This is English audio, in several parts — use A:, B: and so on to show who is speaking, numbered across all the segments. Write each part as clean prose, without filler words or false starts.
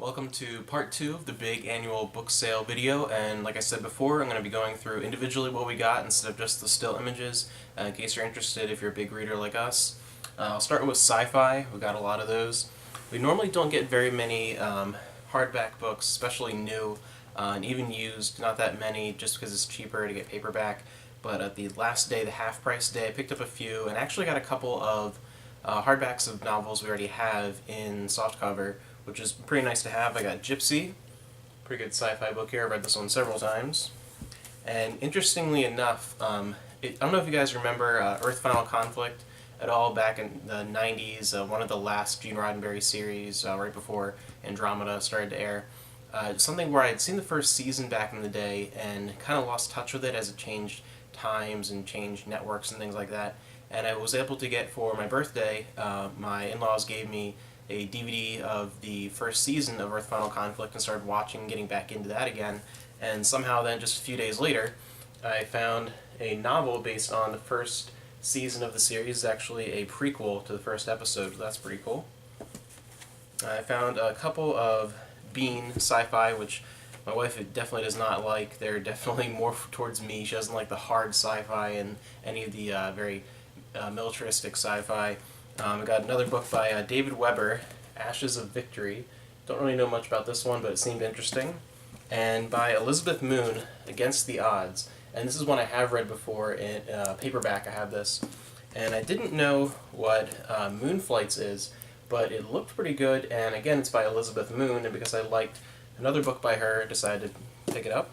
A: Welcome to part 2 of the big annual book sale video, and like I said before, I'm going to be going through individually what we got instead of just the still images, in case you're interested if you're a big reader like us. I'll start with SciFi. We got a lot of those. We normally don't get very many hardback books, especially new, and even used, not that many, just because it's cheaper to get paperback. But at the last day, the half price day, I picked up a few and actually got a couple of hardbacks of novels we already have in softcover, which is pretty nice to have. I got Gypsy, pretty good sci-fi book here. I read this one several times. And interestingly enough, I don't know if you guys remember Earth Final Conflict at all back in the 90s, one of the last Gene Roddenberry series right before Andromeda started to air. Something where I had seen the first season back in the day and kind of lost touch with it as it changed times and changed networks and things like that. And I was able to get, for my birthday, my in-laws gave me a DVD of the first season of Earth Final Conflict and started watching and getting back into that again. And somehow then, just a few days later, I found a novel based on the first season of the series. It's actually a prequel to the first episode, so that's pretty cool. I found a couple of Bean sci-fi, which my wife definitely does not like. They're definitely more towards me. She doesn't like the hard sci-fi and any of the very militaristic sci-fi. I got another book by David Weber, Ashes of Victory. Don't really know much about this one, but it seemed interesting. And by Elizabeth Moon, Against the Odds. And this is one I have read before in paperback. I have this. And I didn't know what Moonflights is, but it looked pretty good. And again, it's by Elizabeth Moon, and because I liked another book by her, I decided to pick it up.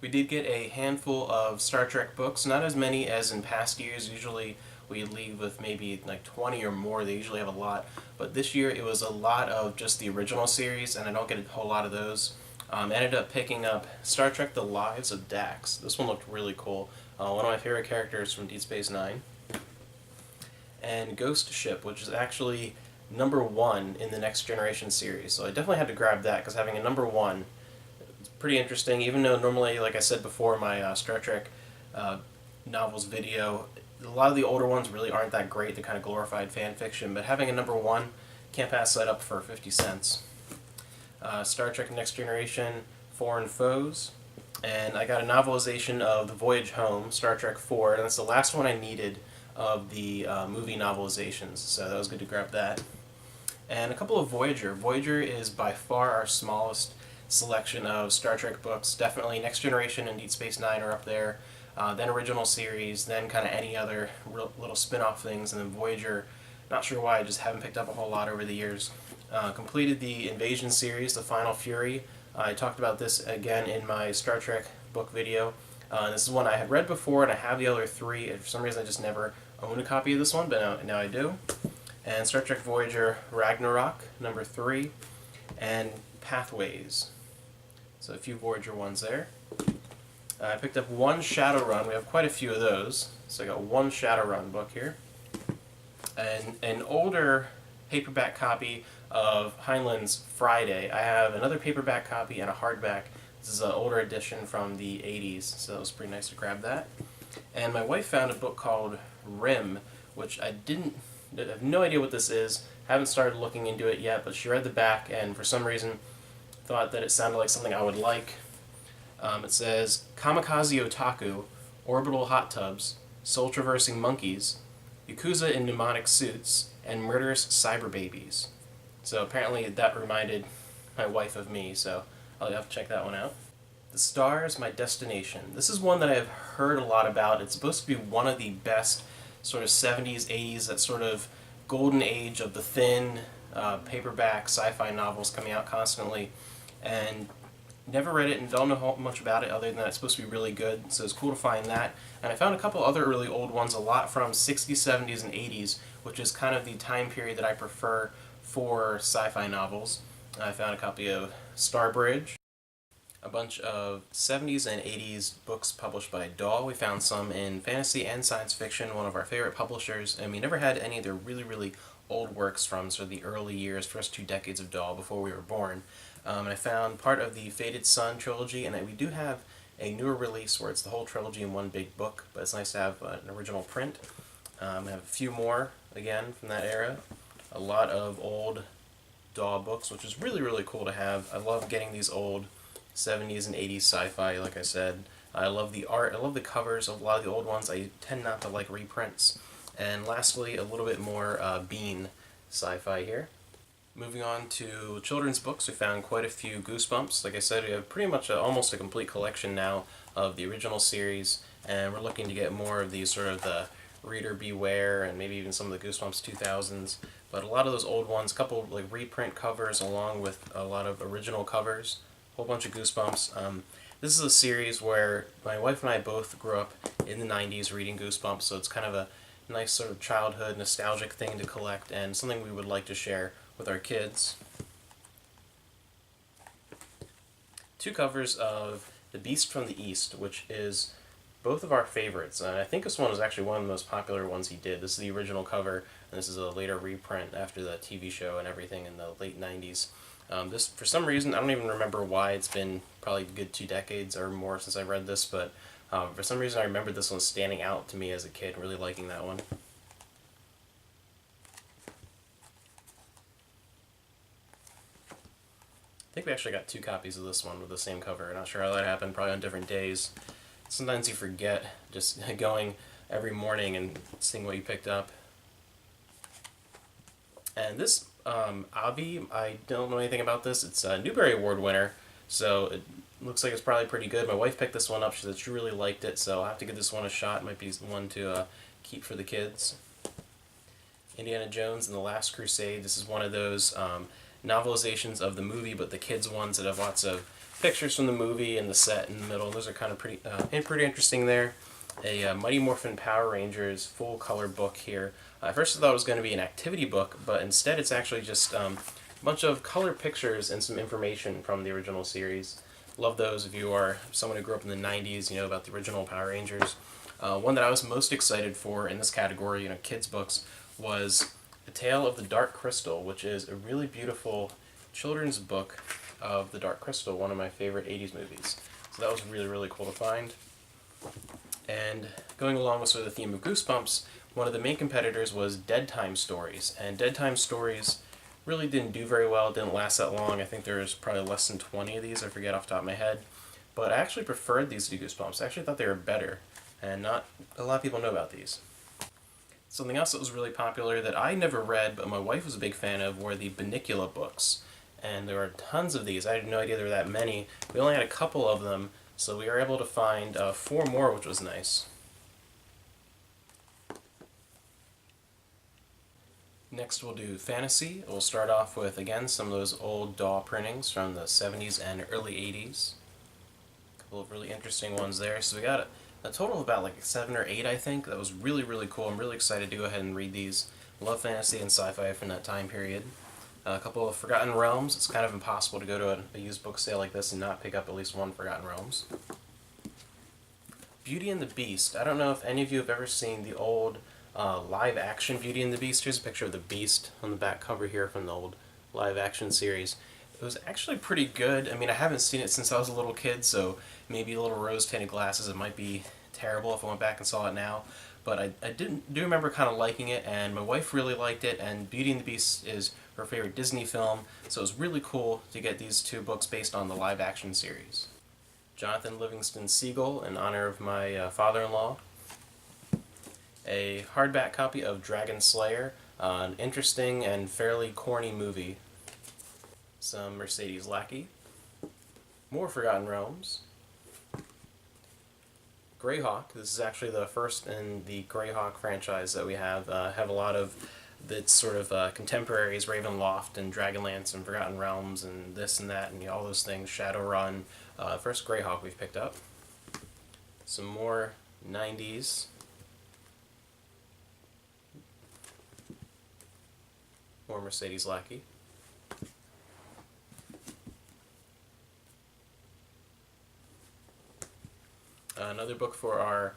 A: We did get a handful of Star Trek books, not as many as in past years. Usually we leave with maybe like 20 or more. They usually have a lot. But this year it was a lot of just the original series, and I don't get a whole lot of those. Ended up picking up Star Trek The Lives of Dax. This one looked really cool. One of my favorite characters from Deep Space Nine. And Ghost Ship, which is actually #1 in the Next Generation series. So I definitely had to grab that, because having a #1 is pretty interesting, even though normally, like I said before, my Star Trek novels video, a lot of the older ones really aren't that great. They're kind of glorified fan fiction, but having a #1, can't pass that up for 50 cents. Star Trek Next Generation, Foreign Foes, and I got a novelization of The Voyage Home, Star Trek 4, and that's the last one I needed of the movie novelizations, so that was good to grab that. And a couple of Voyager. Voyager is by far our smallest selection of Star Trek books. Definitely Next Generation and Deep Space Nine are up there. Then original series, then kind of any other little spin-off things, and then Voyager. Not sure why, I just haven't picked up a whole lot over the years. Completed the Invasion series, The Final Fury. I talked about this again in my Star Trek book video. This is one I had read before, and I have the other 3. And for some reason I just never owned a copy of this one, but now I do. And Star Trek Voyager Ragnarok, #3, and Pathways. So a few Voyager ones there. I picked up one Shadowrun. We have quite a few of those. So I got one Shadowrun book here. And an older paperback copy of Heinlein's Friday. I have another paperback copy and a hardback. This is an older edition from the 80s, so it was pretty nice to grab that. And my wife found a book called Rim, which I have no idea what this is. Haven't started looking into it yet, but she read the back and for some reason thought that it sounded like something I would like. It says, Kamikaze Otaku, Orbital Hot Tubs, Soul-Traversing Monkeys, Yakuza in Pneumatic Suits, and Murderous Cyber Babies. So apparently that reminded my wife of me, so I'll have to check that one out. The Stars, My Destination. This is one that I've heard a lot about. It's supposed to be one of the best sort of 70s, 80s, that sort of golden age of the thin paperback sci-fi novels coming out constantly. And never read it and don't know much about it other than that it's supposed to be really good, so it's cool to find that. And I found a couple other really old ones, a lot from 60s, 70s, and 80s, which is kind of the time period that I prefer for sci-fi novels. I found a copy of Starbridge, a bunch of 70s and 80s books published by Dahl. We found some in fantasy and science fiction, one of our favorite publishers, and we never had any of their really, really old works from sort of the early years, first 2 decades of Dahl before we were born. And I found part of the Fated Sun trilogy, and we do have a newer release where it's the whole trilogy in one big book, but it's nice to have an original print. I have a few more, again, from that era. A lot of old DAW books, which is really, really cool to have. I love getting these old 70s and 80s sci-fi, like I said. I love the art, I love the covers of a lot of the old ones. I tend not to like reprints. And lastly, a little bit more Bean sci-fi here. Moving on to children's books, we found quite a few Goosebumps. Like I said, we have pretty much almost a complete collection now of the original series, and we're looking to get more of these sort of the Reader Beware and maybe even some of the Goosebumps 2000s. But a lot of those old ones, a couple of like reprint covers along with a lot of original covers, a whole bunch of Goosebumps. This is a series where my wife and I both grew up in the 90s reading Goosebumps, so it's kind of a nice sort of childhood nostalgic thing to collect and something we would like to share with our kids. Two covers of The Beast from the East, which is both of our favorites. And I think this one was actually one of the most popular ones he did. This is the original cover, and this is a later reprint after the TV show and everything in the late 90s. This, for some reason, I don't even remember why. It's been probably a good 2 decades or more since I read this, but for some reason I remember this one standing out to me as a kid, really liking that one. I think we actually got 2 copies of this one with the same cover. Not sure how that happened, probably on different days. Sometimes you forget just going every morning and seeing what you picked up. And this Avi, I don't know anything about this. It's a Newbery Award winner, so it looks like it's probably pretty good. My wife picked this one up. She said she really liked it, so I'll have to give this one a shot. It might be one to keep for the kids. Indiana Jones and the Last Crusade. This is one of those novelizations of the movie, but the kids ones that have lots of pictures from the movie and the set in the middle. Those are kind of pretty interesting there. A Mighty Morphin Power Rangers full color book here. At first I thought it was going to be an activity book, but instead it's actually just a bunch of color pictures and some information from the original series. Love those if you are someone who grew up in the 90s, you know about the original Power Rangers. One that I was most excited for in this category, kids books, was A Tale of the Dark Crystal, which is a really beautiful children's book of the Dark Crystal, one of my favorite 80s movies. So that was really, really cool to find. And going along with sort of the theme of Goosebumps, one of the main competitors was Dead Time Stories. And Dead Time Stories really didn't do very well, didn't last that long. I think there's probably less than 20 of these, I forget off the top of my head. But I actually preferred these to Goosebumps. I actually thought they were better, and not a lot of people know about these. Something else that was really popular that I never read, but my wife was a big fan of, were the Bunnicula books. And there were tons of these. I had no idea there were that many. We only had a couple of them, so we were able to find 4 more, which was nice. Next we'll do fantasy. We'll start off with, again, some of those old DAW printings from the 70s and early 80s. A couple of really interesting ones there. So we got a total of about like 7 or 8, I think. That was really, really cool. I'm really excited to go ahead and read these. Love fantasy and sci-fi from that time period. A couple of Forgotten Realms. It's kind of impossible to go to a used book sale like this and not pick up at least one Forgotten Realms. Beauty and the Beast. I don't know if any of you have ever seen the old live-action Beauty and the Beast. Here's a picture of the Beast on the back cover here from the old live-action series. It was actually pretty good. I mean, I haven't seen it since I was a little kid, so maybe a little rose-tinted glasses, it might be terrible if I went back and saw it now. But I do remember kind of liking it, and my wife really liked it, and Beauty and the Beast is her favorite Disney film, so it was really cool to get these 2 books based on the live-action series. Jonathan Livingston Seagull, in honor of my father-in-law. A hardback copy of Dragon Slayer, an interesting and fairly corny movie. Some Mercedes Lackey. More Forgotten Realms. Greyhawk. This is actually the first in the Greyhawk franchise that we have. Have a lot of its sort of contemporaries, Ravenloft and Dragonlance and Forgotten Realms and this and that and all those things, Shadowrun. First Greyhawk we've picked up. Some more 90s. More Mercedes Lackey. Another book for our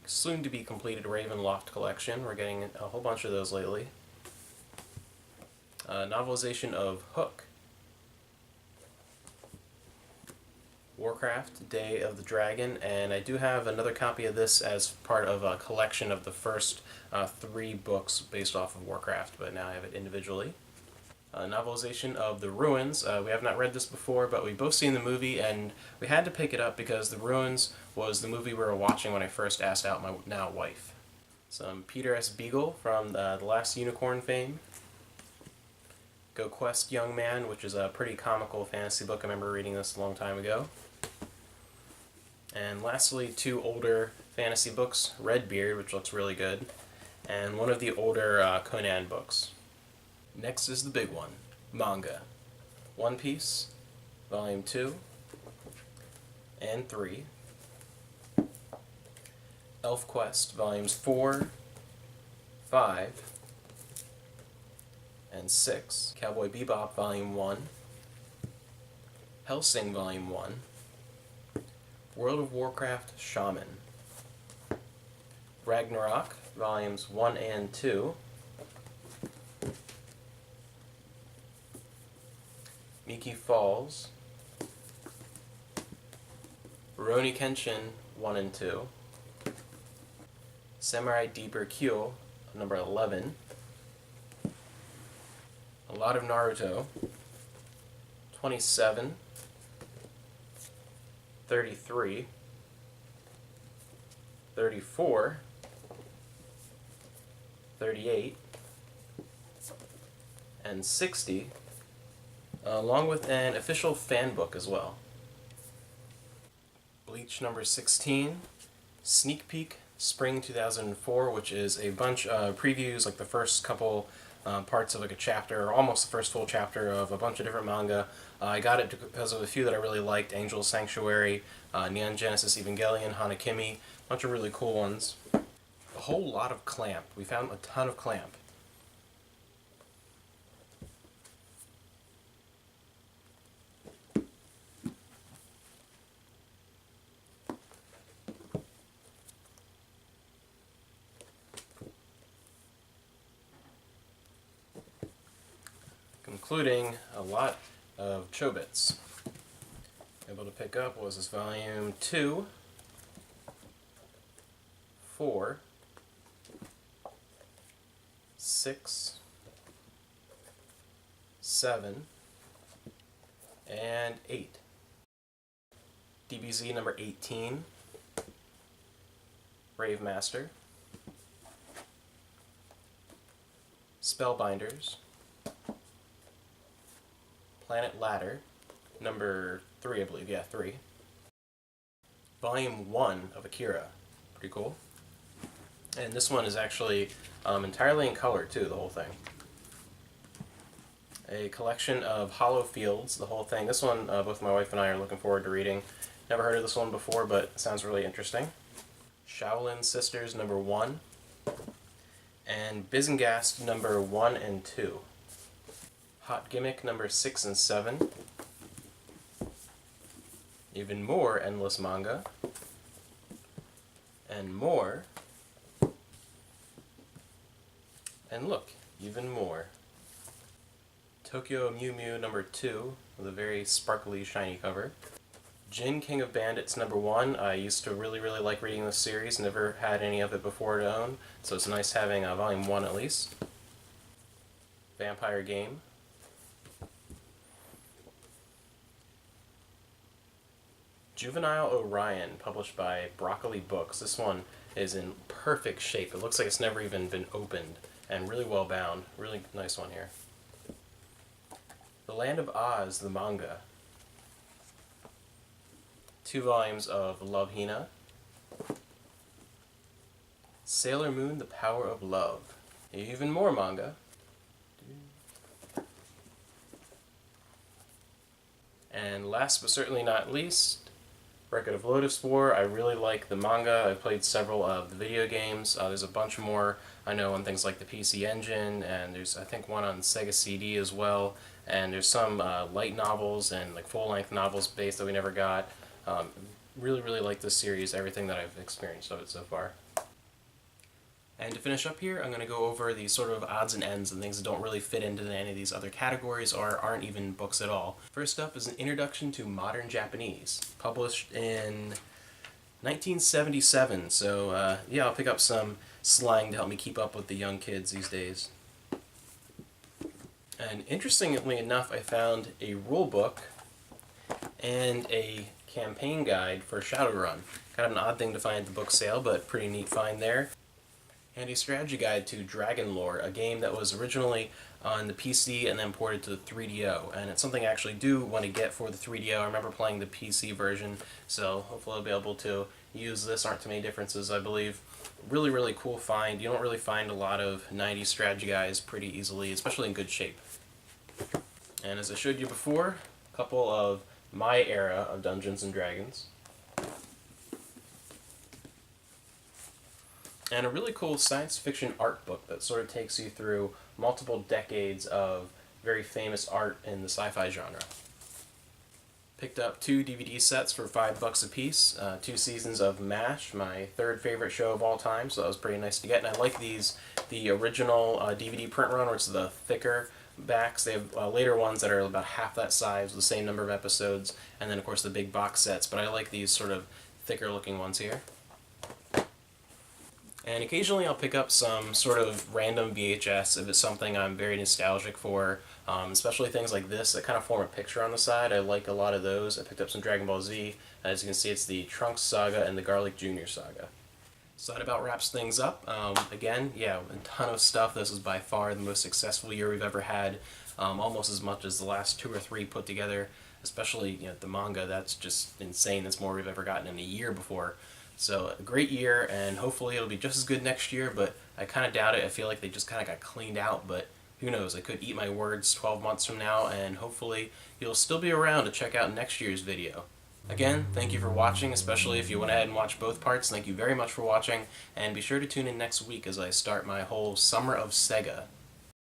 A: soon-to-be completed Ravenloft collection. We're getting a whole bunch of those lately. Novelization of Hook. Warcraft, Day of the Dragon, and I do have another copy of this as part of a collection of the first 3 books based off of Warcraft, but now I have it individually. a novelization of The Ruins. We have not read this before, but we've both seen the movie, and we had to pick it up because The Ruins was the movie we were watching when I first asked out my now wife. Some Peter S. Beagle from The Last Unicorn fame. Go Quest, Young Man, which is a pretty comical fantasy book. I remember reading this a long time ago. And lastly, two older fantasy books, Redbeard, which looks really good, and one of the older Conan books. Next is the big one, manga. One Piece, Volume 2 and 3. Elf Quest, Volumes 4, 5, and 6. Cowboy Bebop, Volume 1. Hellsing, Volume 1. World of Warcraft, Shaman. Ragnarok, Volumes 1 and 2. Miki Falls. Rurouni Kenshin 1 and 2. Samurai Deeper Kyo, number 11. A lot of Naruto. 27. 33. 34. 38. And 60. Along with an official fan book as well. Bleach number 16. Sneak Peek Spring 2004, which is a bunch of previews, like the first couple parts of like a chapter, or almost the first full chapter of a bunch of different manga. I got it because of a few that I really liked: Angel Sanctuary, Neon Genesis Evangelion, Hanakimi, a bunch of really cool ones. A whole lot of Clamp. We found a ton of Clamp. Including a lot of Chobits. Able to pick up was this volume 2, 4, 6, 7, and 8. DBZ number 18, Brave Master, Spellbinders, Planet Ladder, number 3, I believe, yeah, 3. Volume 1 of Akira, pretty cool. And this one is actually entirely in color, too, the whole thing. A collection of Hollow Fields, the whole thing. This one, both my wife and I are looking forward to reading. Never heard of this one before, but it sounds really interesting. Shaolin Sisters, number 1. And Bizengast, number 1 and 2. Hot Gimmick number 6 and 7. Even more endless manga. And more. And look, even more. Tokyo Mew Mew number 2 with a very sparkly, shiny cover. Jin King of Bandits number 1. I used to really like reading this series. Never had any of it before to own, so it's nice having volume 1 at least. Vampire Game. Juvenile Orion, published by Broccoli Books. This one is in perfect shape. It looks like it's never even been opened, and really well bound. Really nice one here. The Land of Oz, the manga. 2 volumes of Love Hina. Sailor Moon, The Power of Love. Even more manga. And last but certainly not least, Record of Lotus War. I really like the manga. I've played several of the video games. There's a bunch more I know on things like the PC Engine, and there's I think one on Sega CD as well. And there's some light novels and like full-length novels based that we never got. Really like this series, everything that I've experienced of it so far. And to finish up here, I'm going to go over the sort of odds and ends and things that don't really fit into any of these other categories or aren't even books at all. First up is an Introduction to Modern Japanese, published in 1977. So yeah, I'll pick up some slang to help me keep up with the young kids these days. And interestingly enough, I found a rule book and a campaign guide for Shadowrun. Kind of an odd thing to find at the book sale, but pretty neat find there. And a strategy guide to Dragon Lore, a game that was originally on the PC and then ported to the 3DO. And it's something I actually do want to get for the 3DO. I remember playing the PC version, so hopefully I'll be able to use this. Aren't too many differences, I believe. Really, really cool find. You don't really find a lot of 90s strategy guides pretty easily, especially in good shape. And as I showed you before, a couple of my era of Dungeons and Dragons. And a really cool science fiction art book that sort of takes you through multiple decades of very famous art in the sci-fi genre. Picked up 2 DVD sets for $5 a piece, 2 seasons of MASH, my third favorite show of all time, so that was pretty nice to get. And I like these, the original DVD print run, where it's the thicker backs. They have later ones that are about half that size with the same number of episodes, and then of course the big box sets, but I like these sort of thicker looking ones here. And occasionally I'll pick up some sort of random VHS if it's something I'm very nostalgic for, especially things like this that kind of form a picture on the side. I like a lot of those. I picked up some Dragon Ball Z. As you can see, it's the Trunks Saga and the Garlic Jr. Saga. So that about wraps things up. Again, yeah, a ton of stuff. This is by far the most successful year we've ever had, almost as much as the last 2 or 3 put together, especially the manga. That's just insane. That's more we've ever gotten in a year before. So a great year, and hopefully it'll be just as good next year, but I kind of doubt it. I feel like they just kind of got cleaned out, but who knows? I could eat my words 12 months from now, and hopefully you'll still be around to check out next year's video. Again, thank you for watching, especially if you went ahead and watched both parts. Thank you very much for watching, and be sure to tune in next week as I start my whole Summer of Sega.